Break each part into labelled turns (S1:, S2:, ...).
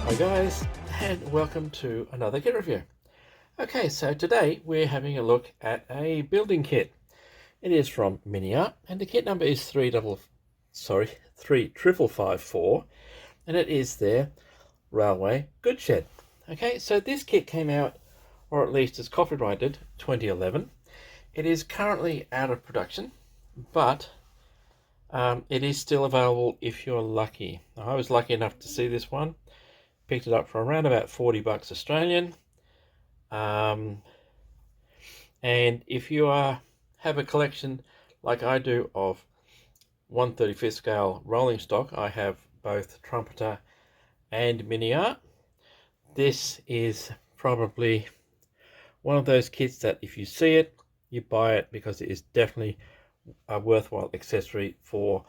S1: Hi guys, and welcome to another kit review. Okay, so today we're having a look at a building kit. It is from Miniart, and the kit number is 35554, and it is their railway goods shed. Okay, so this kit came out, or at least is copyrighted, 2011. It is currently out of production, but it is still available if you're lucky. I was lucky enough to see this one. Picked it up for around about 40 bucks Australian. And if you have a collection like I do of 1/35 scale rolling stock, I have both Trumpeter and Miniart. This is probably one of those kits that if you see it, you buy it, because it is definitely a worthwhile accessory for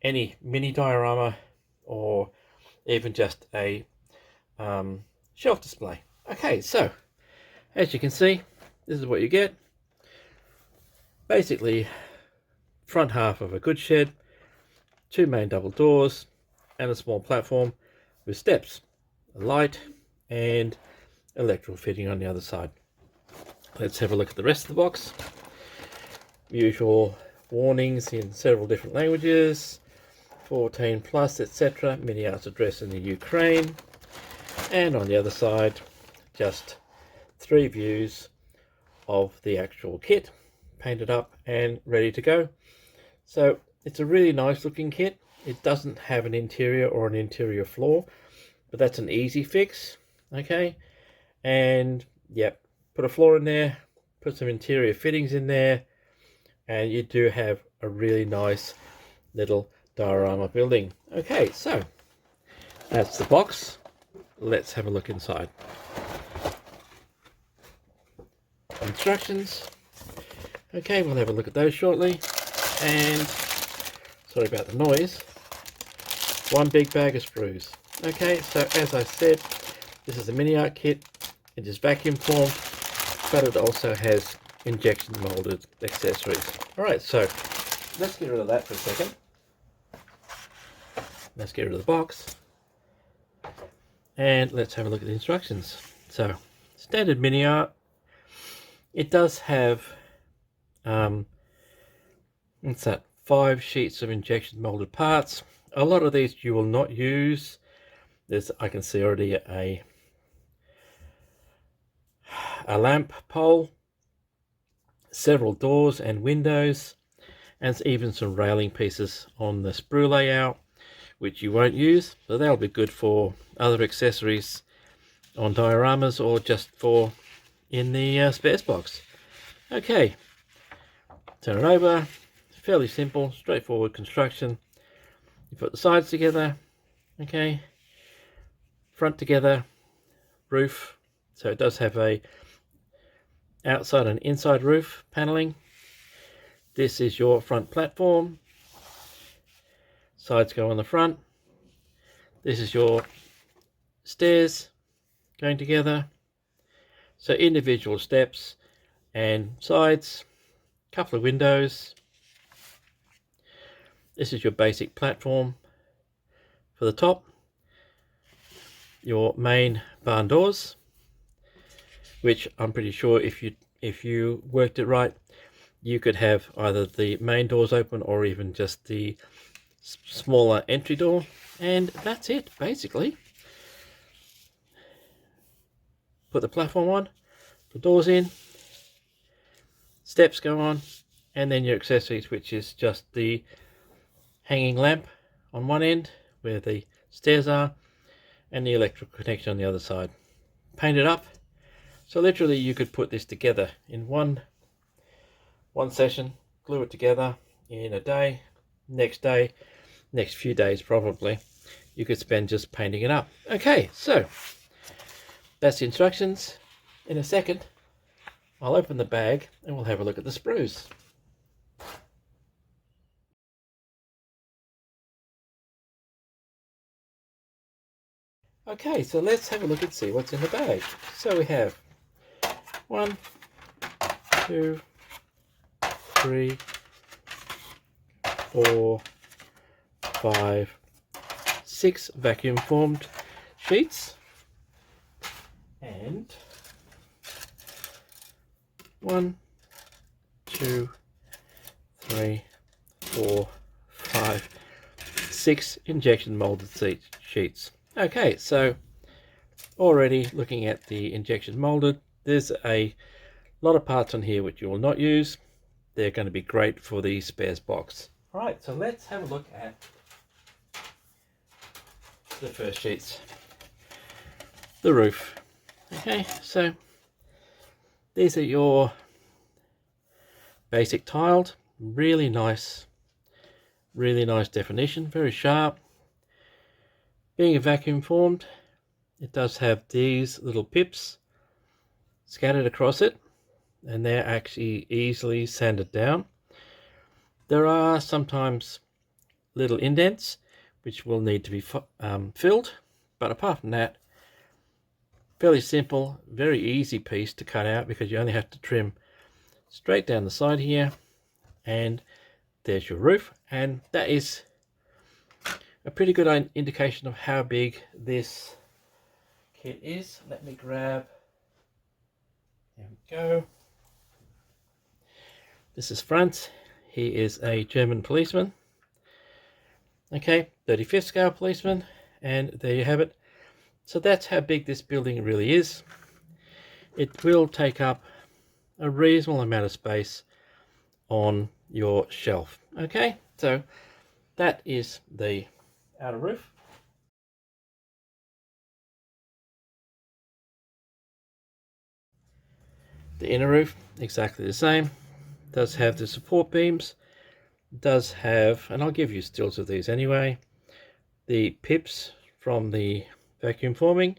S1: any mini diorama or even just a shelf display. Okay, so as you can see, this is what you get. Basically, front half of a goods shed, two main double doors, and a small platform with steps, a light, and electrical fitting on the other side. Let's have a look at the rest of the box. Usual warnings in several different languages, 14 plus, etc. Miniart's address in the Ukraine. And on the other side, just 3 views of the actual kit, painted up and ready to go. So it's a really nice looking kit. It doesn't have an interior or an interior floor, but that's an easy fix. Okay, and yep, put a floor in there, put some interior fittings in there, and you do have a really nice little diorama building. Okay, so that's the box. Let's have a look inside. Instructions. Okay, we'll have a look at those shortly. And sorry about the noise. One big bag of sprues. Okay, so as I said, this is a Miniart kit. It is vacuum formed, but it also has injection molded accessories. Alright, so let's get rid of that for a second. Let's get rid of the box. And let's have a look at the instructions. So, standard Miniart. It does have, what's that, 5 sheets of injection molded parts. A lot of these you will not use. There's, I can see already, a lamp pole, several doors and windows, and even some railing pieces on the sprue layout, which you won't use, so that'll be good for other accessories on dioramas or just for in the spares box. Okay, turn it over. Fairly simple, straightforward construction. You put the sides together, okay, front together, roof, so it does have a outside and inside roof paneling. This is your front platform. Sides go on the front. This is your stairs going together. So individual steps and sides, couple of windows. This is your basic platform for the top. Your main barn doors, which I'm pretty sure if you worked it right, you could have either the main doors open or even just the smaller entry door, and that's it basically. Put the platform on, the doors in, steps go on, and then your accessories, which is just the hanging lamp on one end where the stairs are, and the electrical connection on the other side. Painted up, so literally you could put this together in one session, glue it together in a day, next few days probably, you could spend just painting it up. Okay, so that's the instructions. In a second, I'll open the bag and we'll have a look at the sprues. Okay, so let's have a look and see what's in the bag. So we have 1, 2, 3, 4, 5, 6 vacuum formed sheets, and 1, 2, 3, 4, 5, 6 injection molded sheets. Okay, so already looking at the injection molded, there's a lot of parts on here which you will not use. They're going to be great for the spares box. All right, so let's have a look at the first sheets. The roof. Okay, so these are your basic tiled, really nice definition, very sharp. Being a vacuum formed, it does have these little pips scattered across it, and they're actually easily sanded down. There are sometimes little indents which will need to be filled, but apart from that, fairly simple, very easy piece to cut out because you only have to trim straight down the side here, and there's your roof. And that is a pretty good indication of how big this kit is. Let me grab, there we go. This is Franz. He is a German policeman. Okay, 35th scale policeman, and there you have it. So that's how big this building really is. It will take up a reasonable amount of space on your shelf. Okay, so that is the outer roof. The inner roof, exactly the same. Does have the support beams, does have, and I'll give you stills of these anyway, the pips from the vacuum forming,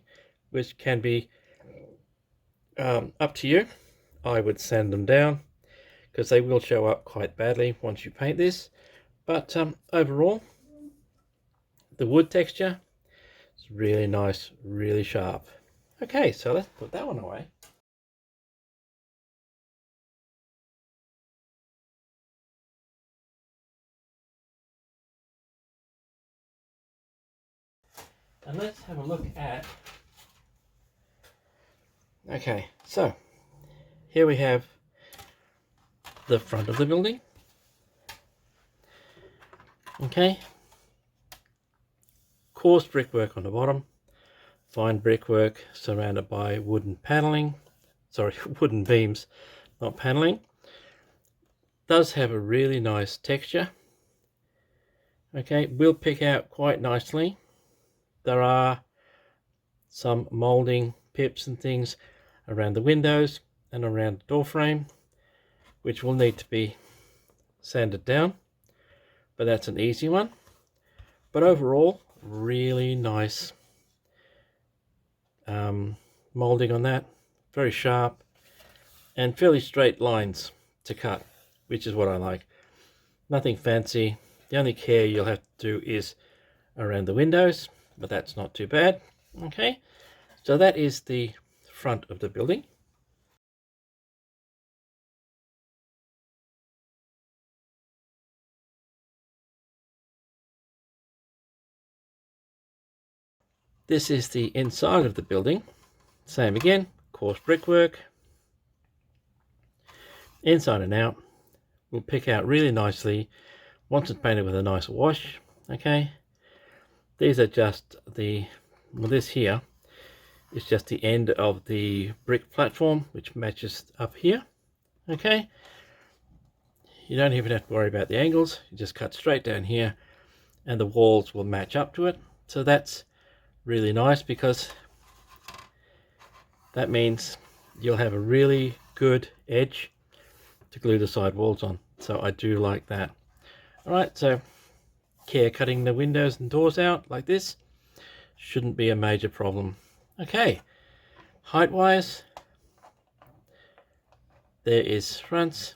S1: which can be up to you. I would sand them down because they will show up quite badly once you paint this, but overall the wood texture is really nice, really sharp. Okay, so let's put that one away. And let's have a look at, okay, so here we have the front of the building. Okay, coarse brickwork on the bottom, fine brickwork surrounded by wooden paneling, sorry, wooden beams, not paneling. Does have a really nice texture. Okay, will pick out quite nicely. There are some molding pips and things around the windows and around the door frame, which will need to be sanded down, but that's an easy one. But overall, really nice molding on that, very sharp and fairly straight lines to cut, which is what I like. Nothing fancy. The only care you'll have to do is around the windows, but that's not too bad. Okay, so that is the front of the building. This is the inside of the building. Same again, coarse brickwork, inside and out. Will pick out really nicely once it's painted with a nice wash. Okay, these are just the, well, this here is just the end of the brick platform which matches up here. Okay, you don't even have to worry about the angles, you just cut straight down here and the walls will match up to it. So that's really nice because that means you'll have a really good edge to glue the side walls on. So I do like that. All right, so cutting the windows and doors out like this shouldn't be a major problem. Okay, height wise, there is fronts.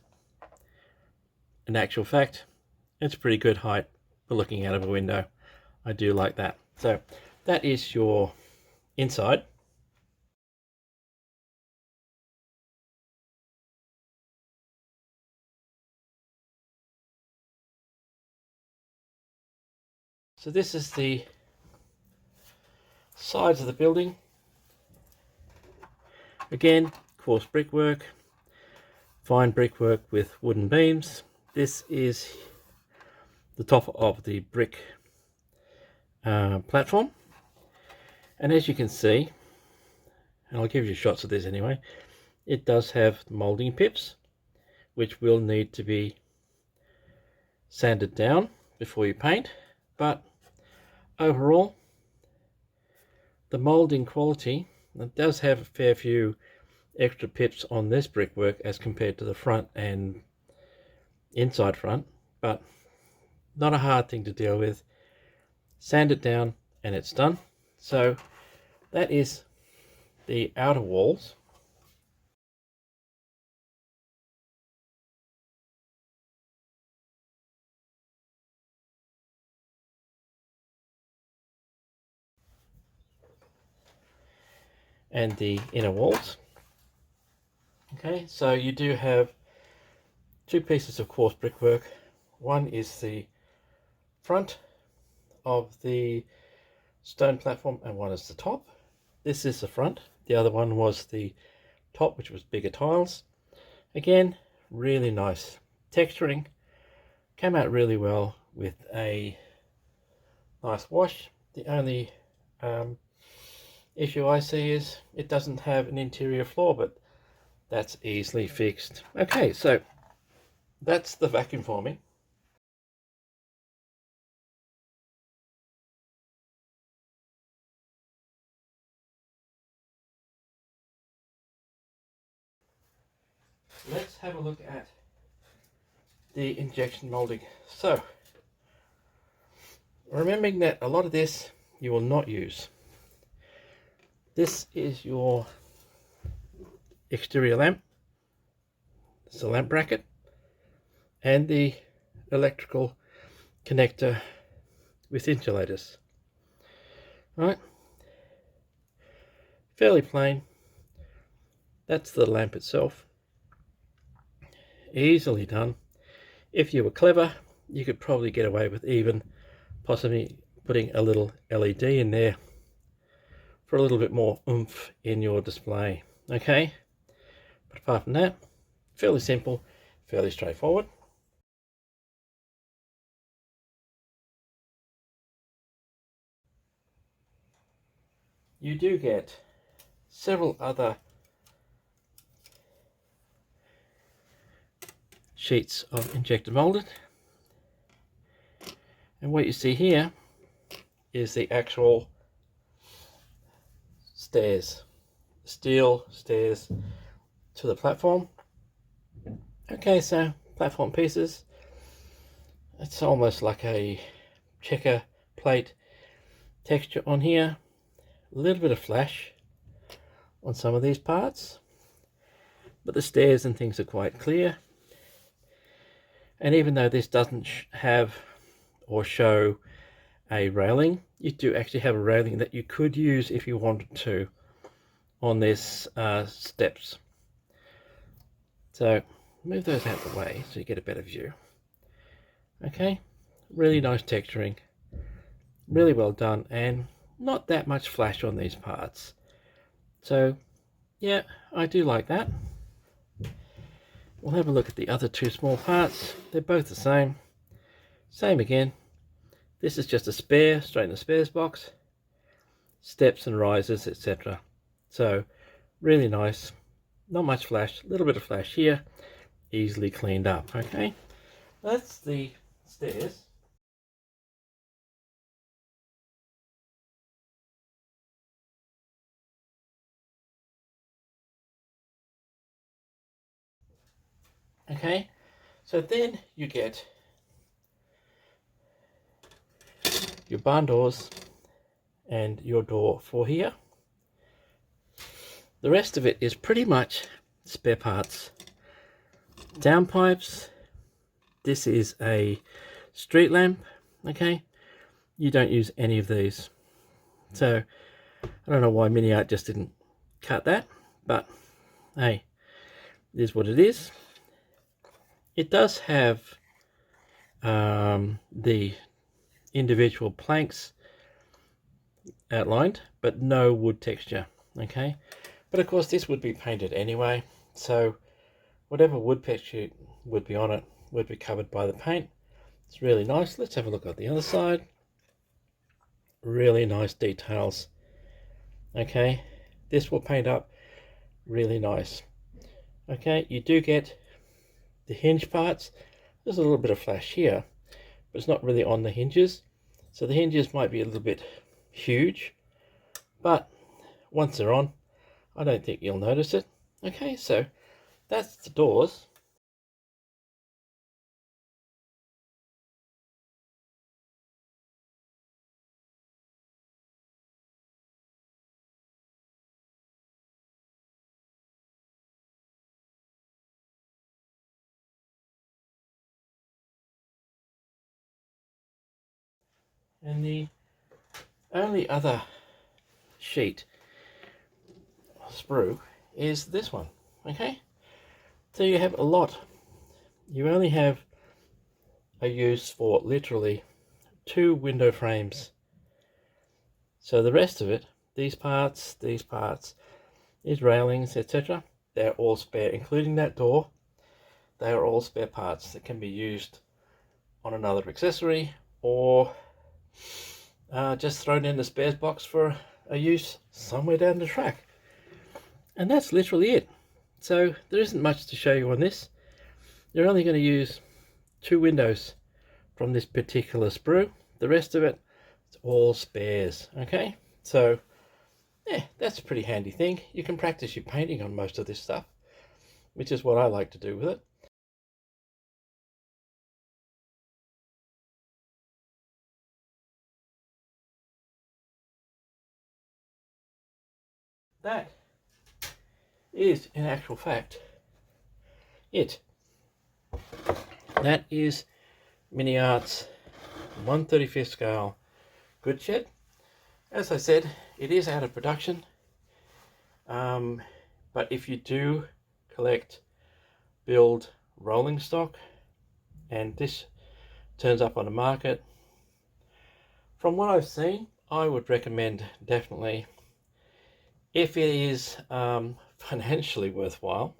S1: In actual fact, it's pretty good height for looking out of a window. I do like that. So that is your inside. So this is the Sides of the building, again, coarse brickwork, fine brickwork with wooden beams. This is the top of the brick platform, and as you can see, and I'll give you shots of this anyway, it does have moulding pips which will need to be sanded down before you paint, but overall the moulding quality, it does have a fair few extra pips on this brickwork as compared to the front and inside front, but not a hard thing to deal with. Sand it down and it's done. So that is the outer walls. And the inner walls. Okay, so you do have two pieces of coarse brickwork. One is the front of the stone platform and one is the top. This is the front. The other one was the top, which was bigger tiles. Again, really nice texturing. Came out really well with a nice wash. The only issue I see is it doesn't have an interior floor, but that's easily fixed. Okay, so that's the vacuum forming. Let's have a look at the injection molding. So, remembering that a lot of this you will not use. This is your exterior lamp. It's a lamp bracket and the electrical connector with insulators. Right, fairly plain. That's the lamp itself. Easily done. If you were clever, you could probably get away with even possibly putting a little LED in there for a little bit more oomph in your display. Okay, but apart from that, fairly simple, fairly straightforward. You do get several other sheets of injected molded, and what you see here is the actual stairs, steel stairs to the platform. Okay, so platform pieces, it's almost like a checker plate texture on here, a little bit of flash on some of these parts, but the stairs and things are quite clear. And even though this doesn't have or show a railing, you do actually have a railing that you could use if you wanted to on this steps. So move those out of the way so you get a better view. Okay, really nice texturing, really well done, and not that much flash on these parts. So yeah, I do like that. We'll have a look at the other two small parts. They're both the same. Same again. This is just a spare, straight in the spares box. Steps and risers, etc. So really nice. Not much flash, a little bit of flash here. Easily cleaned up, okay? That's the stairs. Okay, so then you get your barn doors and your door for here. The rest of it is pretty much spare parts. Downpipes. This is a street lamp, okay? You don't use any of these. So I don't know why Miniart just didn't cut that, but hey, it is what it is. It does have the individual planks outlined, but no wood texture. Okay, but of course this would be painted anyway, so whatever wood texture would be on it would be covered by the paint. It's really nice. Let's have a look at the other side. Really nice details. Okay, this will paint up really nice. Okay, you do get the hinge parts. There's a little bit of flash here, but it's not really on the hinges, so the hinges might be a little bit huge, but once they're on, I don't think you'll notice it. Okay, so that's the doors. And the only other sheet sprue is this one. Okay, so you have a lot. You only have a use for literally 2 window frames. So the rest of it, these parts, these railings, etc., they're all spare, including that door. They are all spare parts that can be used on another accessory, or just thrown in the spares box for a use somewhere down the track. And that's literally it. So there isn't much to show you on this. You're only going to use 2 windows from this particular sprue. The rest of it, it's all spares. Okay, so yeah, that's a pretty handy thing. You can practice your painting on most of this stuff, which is what I like to do with it. That is, in actual fact, it. That is Miniart's 1/35th scale good shed. As I said, it is out of production, but if you do collect, build rolling stock, and this turns up on the market, from what I've seen, I would recommend definitely, if it is financially worthwhile,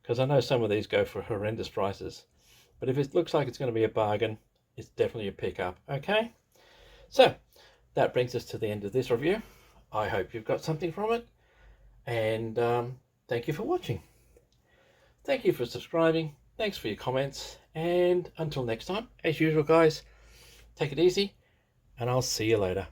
S1: because I know some of these go for horrendous prices, but if it looks like it's going to be a bargain, it's definitely a pickup. Okay, so that brings us to the end of this review. I hope you've got something from it, and thank you for watching. Thank you for subscribing. Thanks for your comments, and until next time, as usual guys, take it easy, and I'll see you later.